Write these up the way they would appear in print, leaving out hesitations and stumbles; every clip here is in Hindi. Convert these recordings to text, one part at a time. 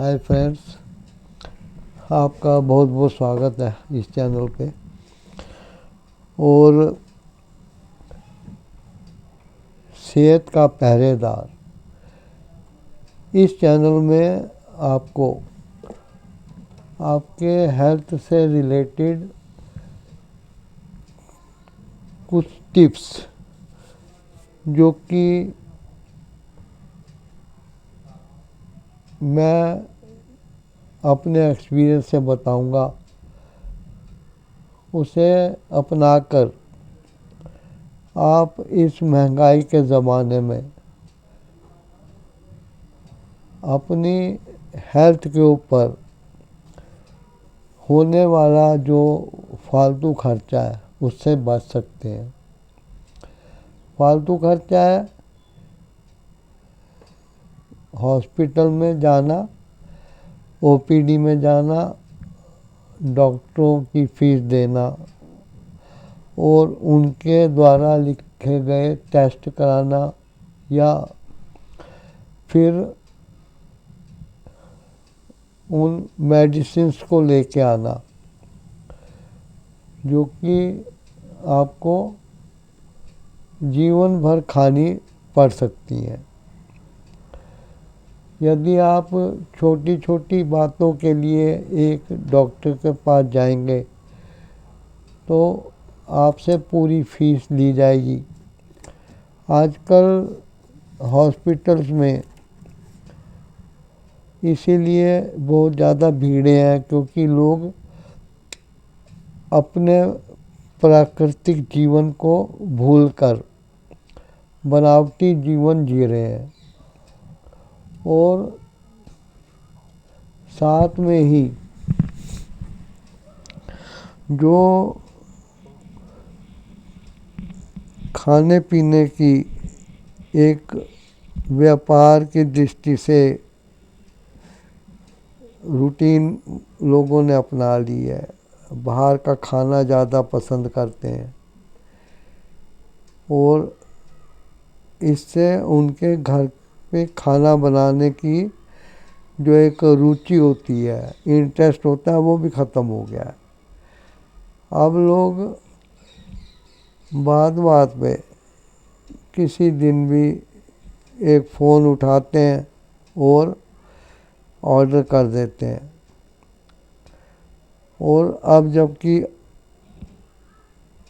हाय फ्रेंड्स, आपका बहुत बहुत स्वागत है इस चैनल पे। और सेहत का पहरेदार, इस चैनल में आपको आपके हेल्थ से रिलेटेड कुछ टिप्स जो कि मैं अपने एक्सपीरियंस से बताऊंगा, उसे अपनाकर आप इस महंगाई के ज़माने में अपनी हेल्थ के ऊपर होने वाला जो फालतू खर्चा है उससे बच सकते हैं। फालतू खर्चा है हॉस्पिटल में जाना, ओपीडी में जाना, डॉक्टरों की फीस देना और उनके द्वारा लिखे गए टेस्ट कराना, या फिर उन मेडिसिन्स को लेके आना जो कि आपको जीवन भर खानी पड़ सकती हैं। यदि आप छोटी छोटी बातों के लिए एक डॉक्टर के पास जाएंगे तो आपसे पूरी फीस ली जाएगी। आजकल हॉस्पिटल्स में इसीलिए बहुत ज़्यादा भीड़ें हैं क्योंकि लोग अपने प्राकृतिक जीवन को भूलकर बनावटी जीवन जी रहे हैं और साथ में ही जो खाने पीने की एक व्यापार की दृष्टि से रूटीन लोगों ने अपना ली है, बाहर का खाना ज़्यादा पसंद करते हैं और इससे उनके घर पे खाना बनाने की जो एक रुचि होती है, इंटरेस्ट होता है, वो भी ख़त्म हो गया है। अब लोग बात बात पे किसी दिन भी एक फ़ोन उठाते हैं और ऑर्डर कर देते हैं। और अब जबकि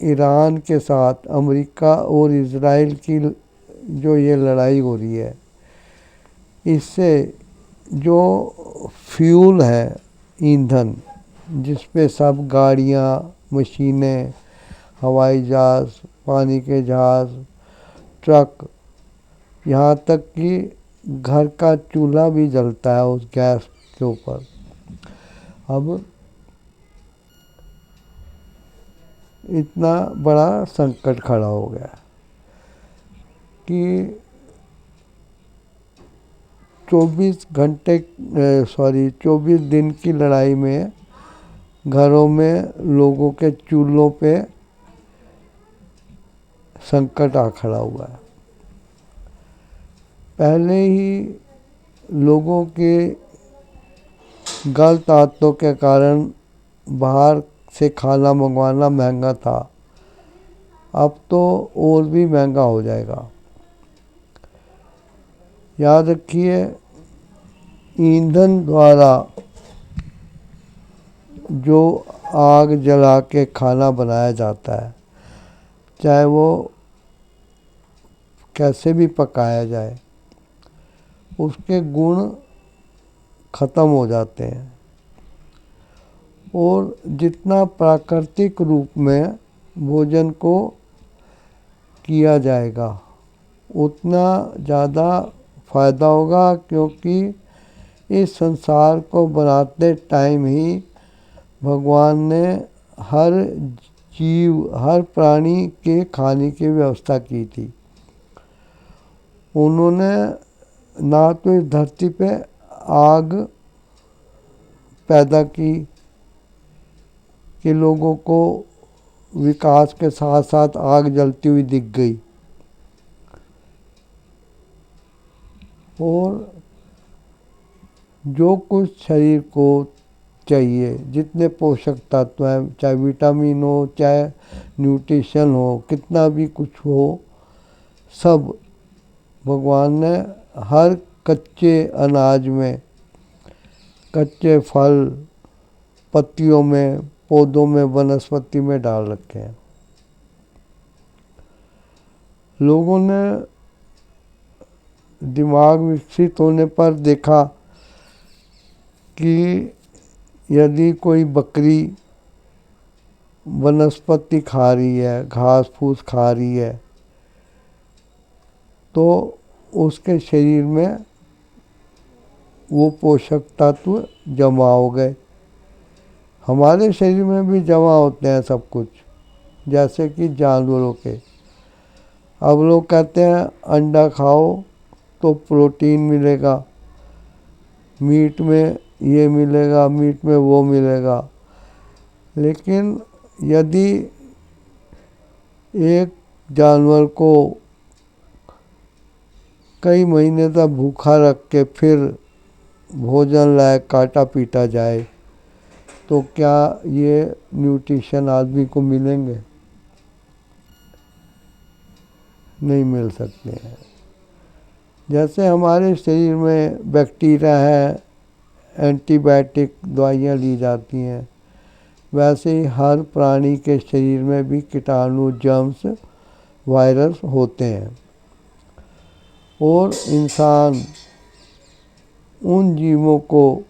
ईरान के साथ अमेरिका और इज़राइल की जो ये लड़ाई हो रही है, इससे जो फ्यूल है, ईंधन जिस पे सब गाड़ियाँ, मशीनें, हवाई जहाज़, पानी के जहाज़, ट्रक, यहाँ तक कि घर का चूल्हा भी जलता है उस गैस के ऊपर। अब इतना बड़ा संकट खड़ा हो गया कि 24 दिन की लड़ाई में घरों में लोगों के चूल्हों पे संकट आ खड़ा हुआ है। पहले ही लोगों के गलत आदतों के कारण बाहर से खाना मंगवाना महंगा था, अब तो और भी महंगा हो जाएगा। याद रखिए, ईंधन द्वारा जो आग जला के खाना बनाया जाता है, चाहे वो कैसे भी पकाया जाए, उसके गुण ख़त्म हो जाते हैं और जितना प्राकृतिक रूप में भोजन को किया जाएगा उतना ज़्यादा फ़ायदा होगा, क्योंकि इस संसार को बनाते टाइम ही भगवान ने हर जीव, हर प्राणी के खाने की व्यवस्था की थी। उन्होंने ना तो इस धरती पे आग पैदा की कि लोगों को विकास के साथ साथ आग जलती हुई दिख गई, और जो कुछ शरीर को चाहिए, जितने पोषक तत्व हैं, चाहे विटामिन हो, चाहे न्यूट्रिशन हो, कितना भी कुछ हो, सब भगवान ने हर कच्चे अनाज में, कच्चे फल, पत्तियों में, पौधों में, वनस्पति में डाल रखे हैं। लोगों ने दिमाग विकसित होने पर देखा कि यदि कोई बकरी वनस्पति खा रही है, घास फूस खा रही है, तो उसके शरीर में वो पोषक तत्व जमा हो गए। हमारे शरीर में भी जमा होते हैं सब कुछ, जैसे कि जानवरों के। अब लोग कहते हैं अंडा खाओ तो प्रोटीन मिलेगा, मीट में ये मिलेगा, मीट में वो मिलेगा। लेकिन यदि एक जानवर को कई महीने तक भूखा रख के फिर भोजन लायक काटा पीटा जाए, तो क्या ये न्यूट्रिशन आदमी को मिलेंगे? नहीं मिल सकते हैं। जैसे हमारे शरीर में बैक्टीरिया है, एंटीबायोटिक दवाइयाँ ली जाती हैं, वैसे ही हर प्राणी के शरीर में भी कीटाणु, जर्म्स, वायरस होते हैं। और इंसान उन जीवों को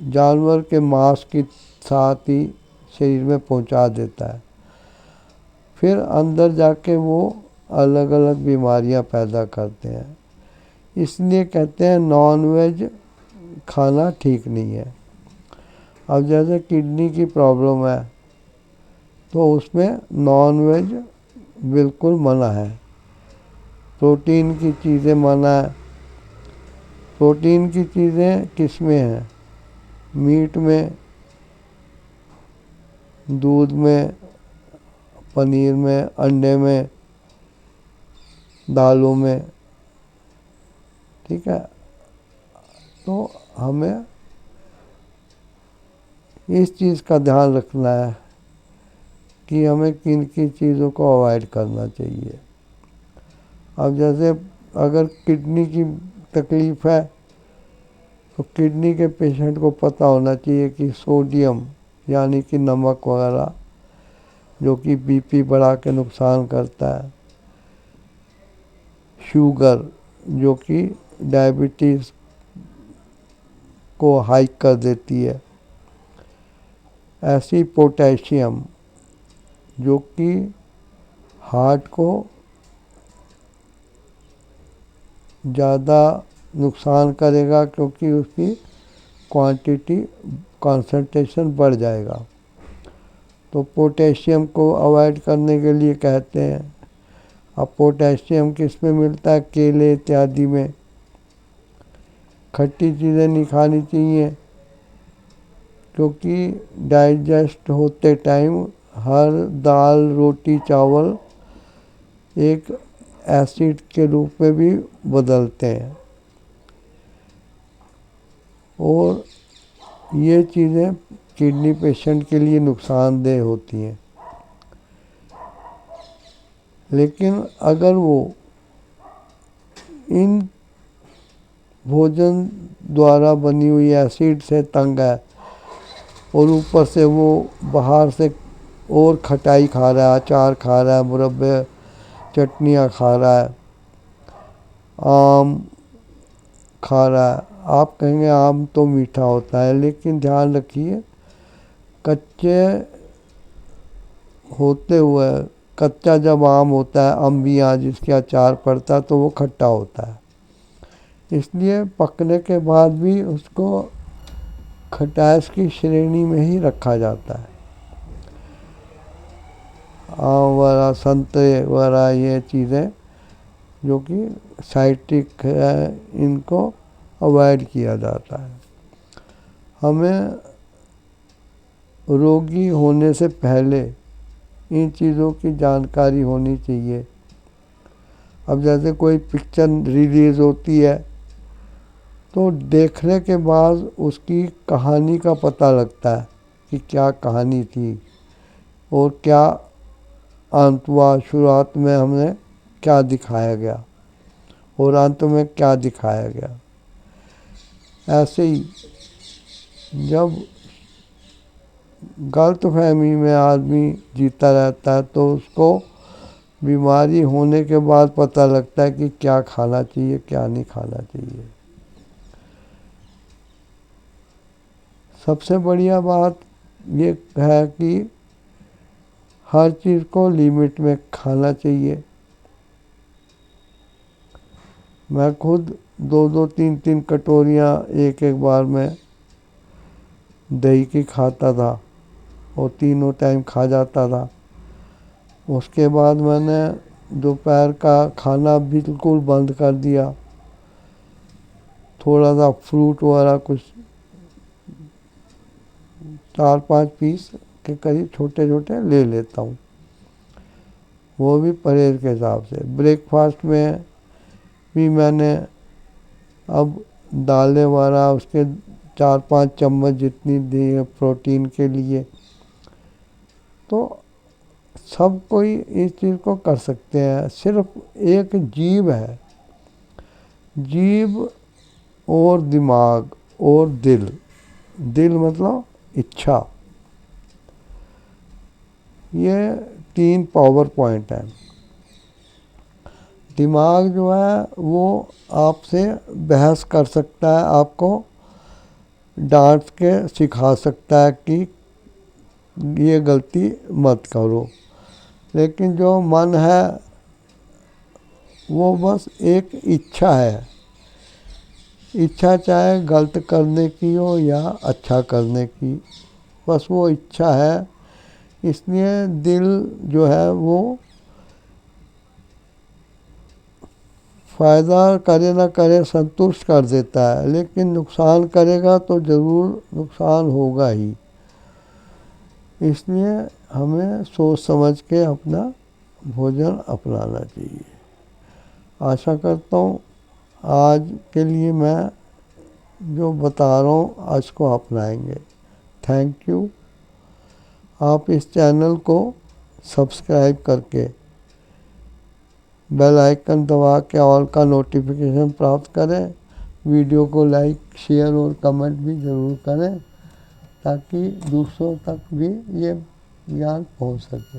जानवर के मांस के साथ ही शरीर में पहुंचा देता है। फिर अंदर जाके वो अलग अलग बीमारियां पैदा करते हैं। इसलिए कहते हैं नॉन वेज खाना ठीक नहीं है। अब जैसे किडनी की प्रॉब्लम है, तो उसमें नॉन वेज बिल्कुल मना है। प्रोटीन की चीज़ें मना है। प्रोटीन की चीज़ें किस में हैं? मीट में, दूध में, पनीर में, अंडे में, दालों में। ठीक है, तो हमें इस चीज़ का ध्यान रखना है कि हमें किन किन चीज़ों को अवॉइड करना चाहिए। अब जैसे अगर किडनी की तकलीफ़ है, तो किडनी के पेशेंट को पता होना चाहिए कि सोडियम यानी कि नमक वगैरह, जो कि बीपी बढ़ा के नुकसान करता है, शुगर जो कि डायबिटीज़ को हाई कर देती है, ऐसी पोटेशियम जो कि हार्ट को ज़्यादा नुकसान करेगा, क्योंकि उसकी क्वांटिटी, कंसंट्रेशन बढ़ जाएगा। तो पोटेशियम को अवॉइड करने के लिए कहते हैं। अब पोटेशियम किस में मिलता है? केले इत्यादि में। खट्टी चीज़ें नहीं खानी चाहिए, क्योंकि डाइजेस्ट होते टाइम हर दाल, रोटी, चावल एक एसिड के रूप में भी बदलते हैं, और ये चीज़ें किडनी पेशेंट के लिए नुकसानदेह होती हैं। लेकिन अगर वो इन भोजन द्वारा बनी हुई एसिड से तंग है, और ऊपर से वो बाहर से और खटाई खा रहा है, अचार खा रहा है, मुरब्बे, चटनियाँ खा रहा है, आम खा रहा है। आप कहेंगे आम तो मीठा होता है, लेकिन ध्यान रखिए, कच्चे होते हुए, कच्चा जब आम होता है, अम्बियाँ जिसके अचार पड़ता है, तो वो खट्टा होता है। इसलिए पकने के बाद भी उसको खटाइश की श्रेणी में ही रखा जाता है। आम वगैरह, संतरे वगैरह, ये चीज़ें जो कि साइट्रिक है, इनको अवॉइड किया जाता है। हमें रोगी होने से पहले इन चीज़ों की जानकारी होनी चाहिए। अब जैसे कोई पिक्चर रिलीज़ होती है, तो देखने के बाद उसकी कहानी का पता लगता है कि क्या कहानी थी और क्या अंत हुआ, शुरुआत में हमने क्या दिखाया गया और अंत में क्या दिखाया गया। ऐसे ही जब गलतफहमी में आदमी जीता रहता है तो उसको बीमारी होने के बाद पता लगता है कि क्या खाना चाहिए क्या नहीं खाना चाहिए। सबसे बढ़िया बात ये है कि हर चीज़ को लिमिट में खाना चाहिए। मैं खुद 2-2 3-3 कटोरियाँ एक एक बार में दही की खाता था और तीनों टाइम खा जाता था। उसके बाद मैंने दोपहर का खाना बिल्कुल बंद कर दिया। थोड़ा सा फ्रूट वगैरह कुछ 4-5 पीस के करीब छोटे छोटे ले लेता हूँ, वो भी परहेज के हिसाब से। ब्रेकफास्ट में भी मैंने अब दालें वगैरह उसके 4-5 चम्मच जितनी दी है प्रोटीन के लिए। तो सब कोई इस चीज़ को कर सकते हैं, सिर्फ एक जीभ है, जीभ और दिमाग और दिल। दिल मतलब इच्छा, ये 3 पावर पॉइंट हैं। दिमाग जो है वो आपसे बहस कर सकता है, आपको डांट के सिखा सकता है कि ये गलती मत करो। लेकिन जो मन है वो बस एक इच्छा है, इच्छा चाहे गलत करने की हो या अच्छा करने की, बस वो इच्छा है। इसलिए दिल जो है वो फ़ायदा करे ना करे संतुष्ट कर देता है, लेकिन नुकसान करेगा तो ज़रूर नुकसान होगा ही। इसलिए हमें सोच समझ के अपना भोजन अपनाना चाहिए। आशा करता हूँ आज के लिए मैं जो बता रहा हूँ आज को अपनाएंगे। Thank you. आप इस चैनल को सब्सक्राइब करके बेल आइकन दबा के ऑल का नोटिफिकेशन प्राप्त करें। वीडियो को लाइक शेयर और कमेंट भी ज़रूर करें ताकि दूसरों तक भी ये ज्ञान पहुंच सके।